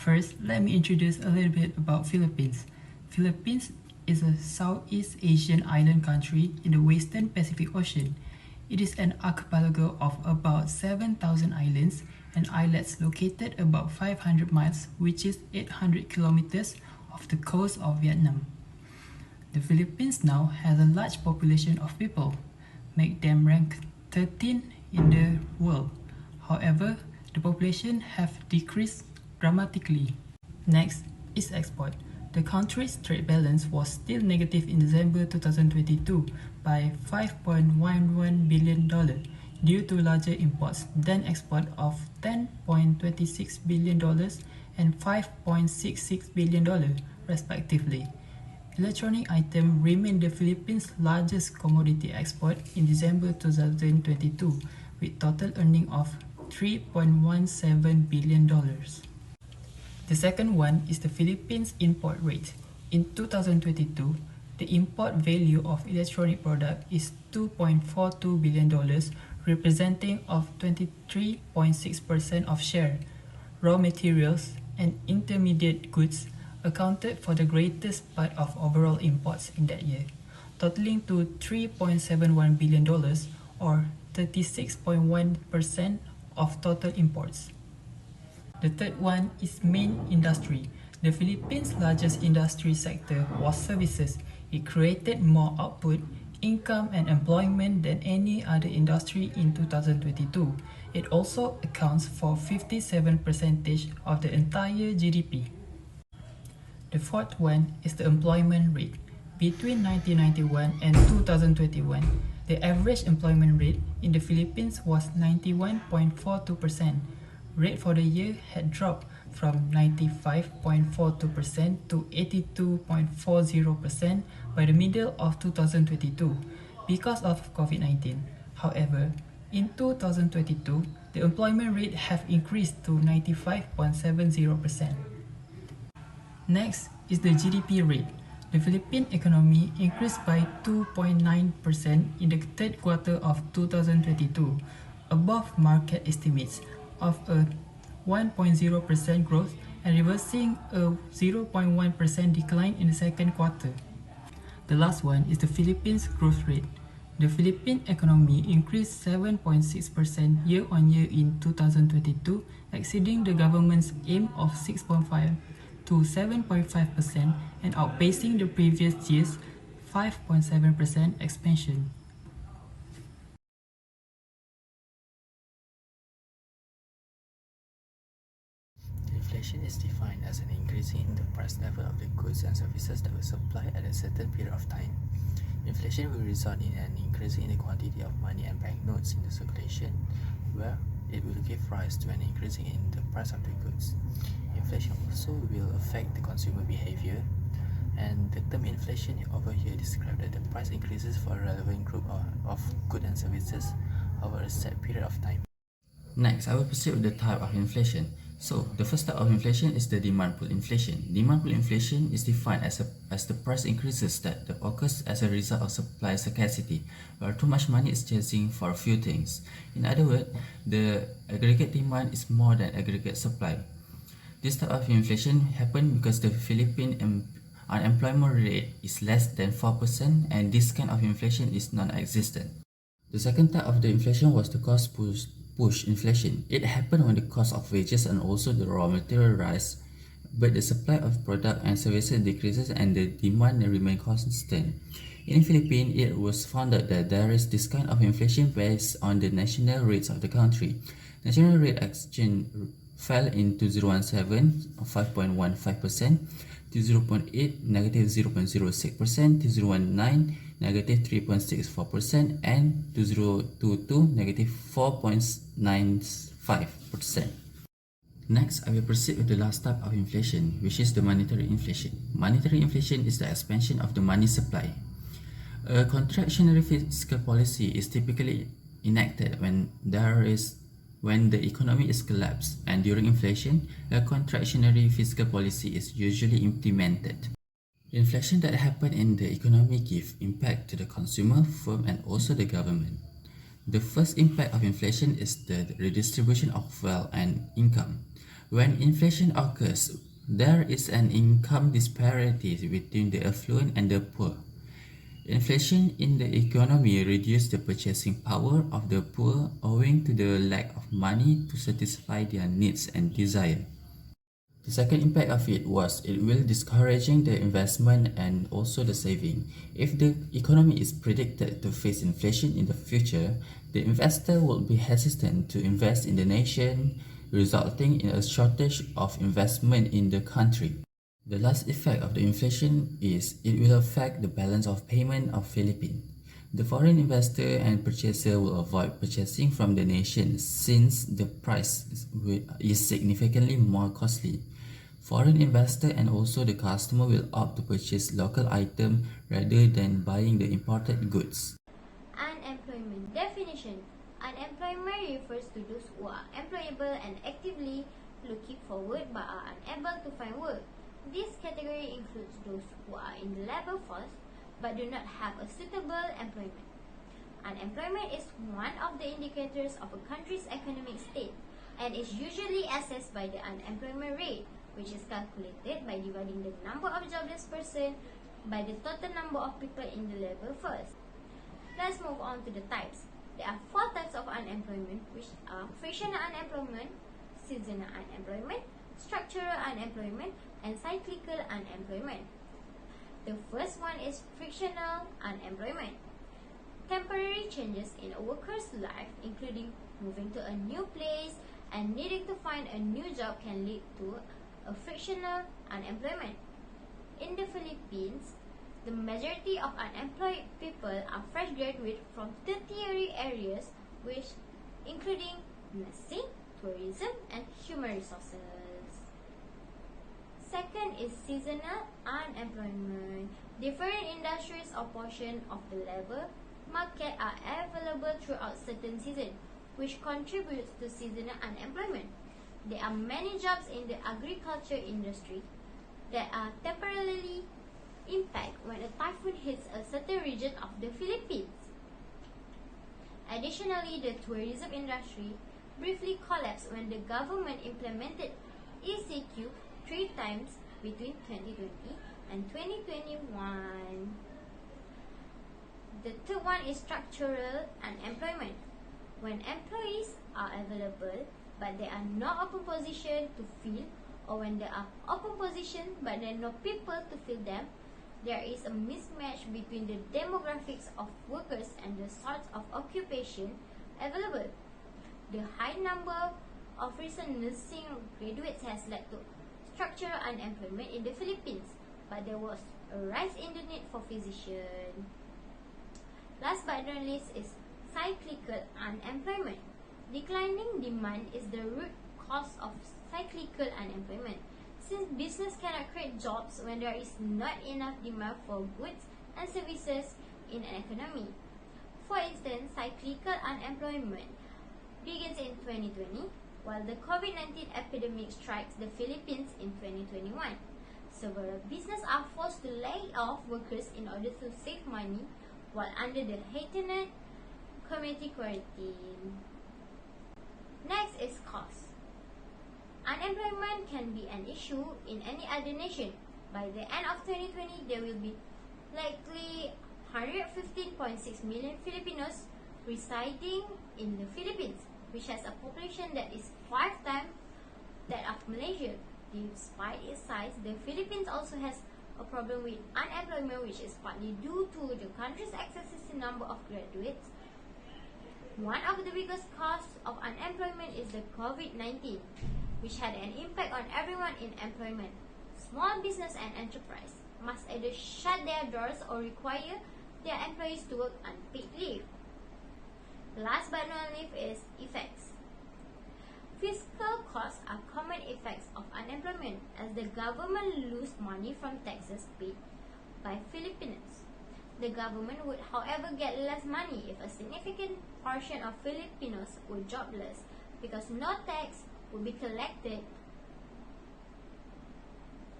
First, let me introduce a little bit about Philippines. Philippines is a Southeast Asian island country in the Western Pacific Ocean. It is an archipelago of about 7,000 islands and islets located about 500 miles, which is 800 kilometers, off the coast of Vietnam. The Philippines now has a large population of people, make them rank 13 in the world. However, the population have decreased dramatically. Next is export. The country's trade balance was still negative in December 2022 by $5.11 billion due to larger imports than export of $10.26 billion and $5.66 billion respectively. Electronic items remain the Philippines' largest commodity export in December 2022 with total earning of $3.17 billion. The second one is the Philippines import rate. In 2022, the import value of electronic product is $2.42 billion, representing of 23.6% of share. Raw materials and intermediate goods accounted for the greatest part of overall imports in that year, totaling to $3.71 billion or 36.1% of total imports. The third one is main industry. The Philippines' largest industry sector was services. It created more output, income and employment than any other industry in 2022. It also accounts for 57% of the entire GDP. The fourth one is the employment rate. Between 1991 and 2021, the average employment rate in the Philippines was 91.42%. Rate for the year had dropped from 95.42% to 82.40% by the middle of 2022 because of COVID-19. However, in 2022, the employment rate have increased to 95.70%. Next is the GDP rate. The Philippine economy increased by 2.9% in the third quarter of 2022, above market estimates of a 1.0% growth and reversing a 0.1% decline in the second quarter. The last one is the Philippines growth rate. The Philippine economy increased 7.6% year-on-year in 2022, exceeding the government's aim of 6.5 to 7.5% and outpacing the previous year's 5.7% expansion. Inflation is defined as an increase in the price level of the goods and services that were supplied at a certain period of time. Inflation will result in an increase in the quantity of money and banknotes in the circulation, where it will give rise to an increase in the price of the goods. Inflation also will affect the consumer behavior, and the term inflation over here describes that the price increases for a relevant group of goods and services over a set period of time. Next, I will proceed with the type of inflation. So, the first type of inflation is the demand pull inflation. Demand pull inflation is defined as the price increases that occurs as a result of supply scarcity, where too much money is chasing for a few things. In other words, the aggregate demand is more than aggregate supply. This type of inflation happens because the Philippine unemployment rate is less than 4% and this kind of inflation is non-existent. The second type of the inflation was the cost push inflation. It happened when the cost of wages and also the raw material rise, but the supply of product and services decreases and the demand remains constant. In the Philippines, it was found that there is this kind of inflation based on the national rates of the country. National rate exchange fell in 2017 5.15%, 2008 negative 0.06%, 2019 negative 3.64%, and 2022 negative 4.95%. Next, I will proceed with the last type of inflation, which is the monetary inflation. Monetary inflation is the expansion of the money supply. A contractionary fiscal policy is typically enacted when the economy is collapsed, and during inflation, a contractionary fiscal policy is usually implemented. Inflation that happen in the economy give impact to the consumer, firm, and also the government. The first impact of inflation is the redistribution of wealth and income. When inflation occurs, there is an income disparity between the affluent and the poor. Inflation in the economy reduces the purchasing power of the poor owing to the lack of money to satisfy their needs and desire. The second impact of it was it will discouraging the investment and also the saving. If the economy is predicted to face inflation in the future, the investor will be hesitant to invest in the nation, resulting in a shortage of investment in the country. The last effect of the inflation is it will affect the balance of payment of Philippines. The foreign investor and purchaser will avoid purchasing from the nation since the price is significantly more costly. Foreign investor and also the customer will opt to purchase local item rather than buying the imported goods. Unemployment definition. Unemployment refers to those who are employable and actively looking for work but are unable to find work. This category includes those who are in the labor force but do not have a suitable employment. Unemployment is one of the indicators of a country's economic state and is usually assessed by the unemployment rate, which is calculated by dividing the number of jobless persons by the total number of people in the labor force. Let's move on to the types. There are 4 types of unemployment, which are frictional unemployment, seasonal unemployment, structural unemployment, and cyclical unemployment. The first one is frictional unemployment. Temporary changes in a worker's life, including moving to a new place and needing to find a new job, can lead to a frictional unemployment. In the Philippines, the majority of unemployed people are fresh graduates from tertiary areas, which including nursing, tourism, and human resources. Second is seasonal unemployment. Different industries or portions of the labor market are available throughout certain seasons, which contributes to seasonal unemployment. There are many jobs in the agriculture industry that are temporarily impacted when a typhoon hits a certain region of the Philippines. Additionally, the tourism industry briefly collapsed when the government implemented ECQ 3 times between 2020 and 2021. The third one is structural unemployment. When employees are available but there are no open positions to fill, or when there are open positions but there are no people to fill them, there is a mismatch between the demographics of workers and the sorts of occupation available. The high number of recent nursing graduates has led to structural unemployment in the Philippines, but there was a rise in the need for physicians. Last but not least is cyclical unemployment. Declining demand is the root cause of cyclical unemployment, since business cannot create jobs when there is not enough demand for goods and services in an economy. For instance, cyclical unemployment begins in 2020, while the COVID-19 epidemic strikes the Philippines in 2021. Several businesses are forced to lay off workers in order to save money, while under the heightened community quarantine. Next is cost. Unemployment can be an issue in any other nation. By the end of 2020, there will be likely 115.6 million Filipinos residing in the Philippines, which has a population that is 5 times that of Malaysia. Despite its size, the Philippines also has a problem with unemployment, which is partly due to the country's excessive number of graduates. One of the biggest causes of unemployment is the COVID-19, which had an impact on everyone in employment. Small business and enterprise must either shut their doors or require their employees to work unpaid leave. Last but not least is effects. Fiscal costs are common effects of unemployment, as the government loses money from taxes paid by Filipinos. The government would, however, get less money if a significant portion of Filipinos were jobless, because no tax would be collected.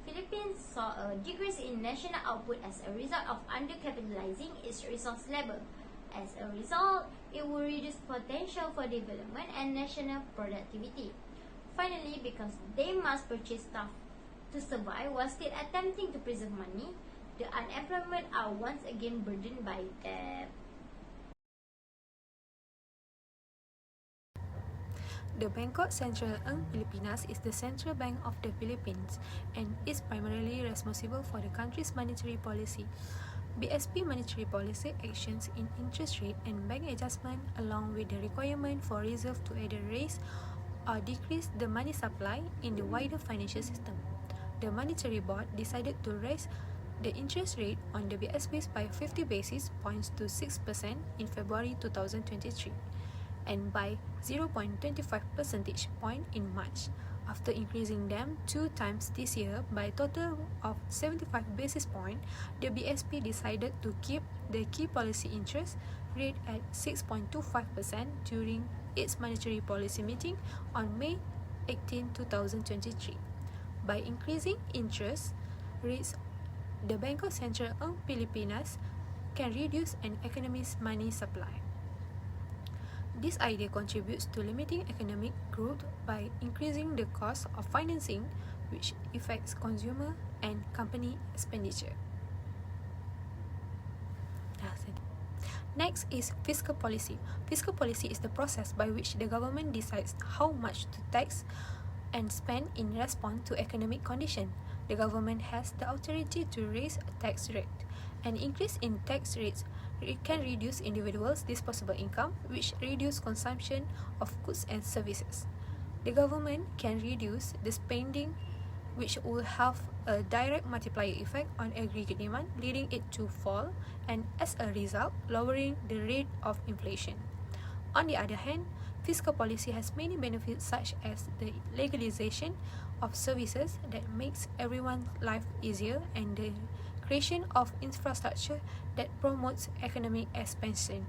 Philippines saw a decrease in national output as a result of undercapitalizing its resource level. As a result, it will reduce potential for development and national productivity. Finally, because they must purchase stuff to survive while still attempting to preserve money, the unemployment are once again burdened by debt. The Bangko Sentral Bank Pilipinas is the central bank of the Philippines and is primarily responsible for the country's monetary policy. BSP monetary policy actions in interest rate and bank adjustment, along with the requirement for reserve to either raise or decrease the money supply in the wider financial system. The Monetary Board decided to raise the interest rate on the BSPs by 50 basis points to 6% in February 2023 and by 0.25 percentage point in March, after increasing them 2 times this year by a total of 75 basis points. The BSP decided to keep the key policy interest rate at 6.25% during its monetary policy meeting on May 18, 2023. By increasing interest rates, the Bangko Sentral Bank Pilipinas can reduce an economy's money supply. This idea contributes to limiting economic growth by increasing the cost of financing, which affects consumer and company expenditure. Next is fiscal policy. Fiscal policy is the process by which the government decides how much to tax and spend in response to economic condition. The government has the authority to raise a tax rate. An increase in tax rates can reduce individuals' disposable income, which reduce consumption of goods and services. The government can reduce the spending, which will have a direct multiplier effect on aggregate demand, leading it to fall and, as a result, lowering the rate of inflation. On the other hand, fiscal policy has many benefits, such as the legalization of services that makes everyone's life easier and the creation of infrastructure that promotes economic expansion.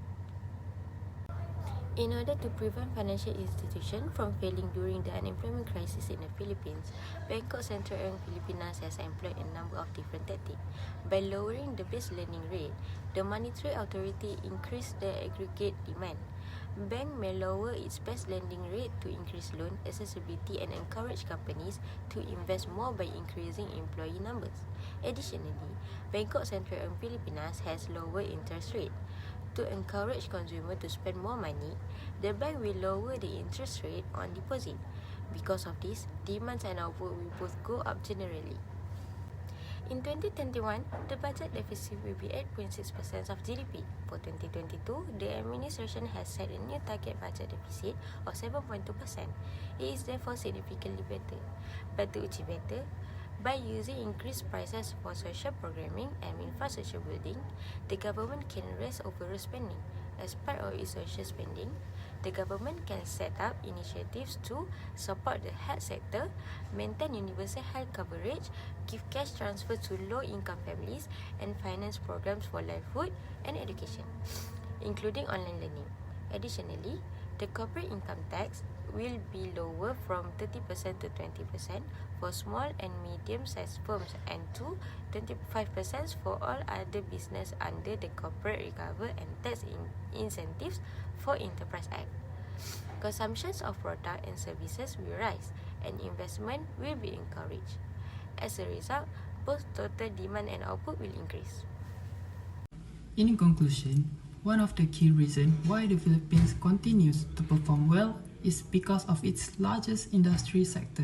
In order to prevent financial institutions from failing during the unemployment crisis in the Philippines, Bangko Sentral Bank Pilipinas has employed a number of different tactics. By lowering the base lending rate, the monetary authority increased the aggregate demand. Bank may lower its base lending rate to increase loan accessibility and encourage companies to invest more by increasing employee numbers. Additionally, Bangko Sentral Bank Pilipinas has lower interest rate. To encourage consumers to spend more money, the bank will lower the interest rate on deposit. Because of this, demand and output will both go up generally. In 2021, the budget deficit will be 8.6% of GDP. For 2022, the administration has set a new target budget deficit of 7.2%. It is therefore significantly better. But to achieve better, by using increased prices for social programming and infrastructure building, the government can raise overall spending. As part of its social spending, the government can set up initiatives to support the health sector, maintain universal health coverage, give cash transfer to low-income families, and finance programs for livelihood and education, including online learning. Additionally, the corporate income tax will be lower from 30% to 20% for small and medium-sized firms and to 25% for all other business under the Corporate Recovery and Tax Incentives for Enterprise Act. Consumptions of products and services will rise and investment will be encouraged. As a result, both total demand and output will increase. In conclusion, one of the key reasons why the Philippines continues to perform well is because of its largest industry sector,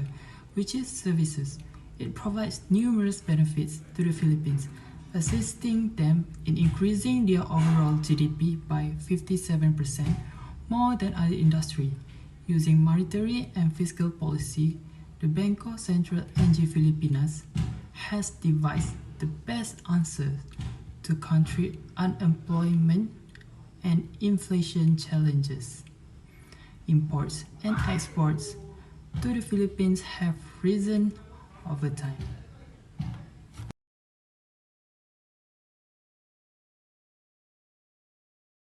which is services. It provides numerous benefits to the Philippines, assisting them in increasing their overall GDP by 57%, more than other industry. Using monetary and fiscal policy, the Bangko Sentral NG Pilipinas has devised the best answer to country unemployment and inflation challenges. Imports and exports to the Philippines have risen over time.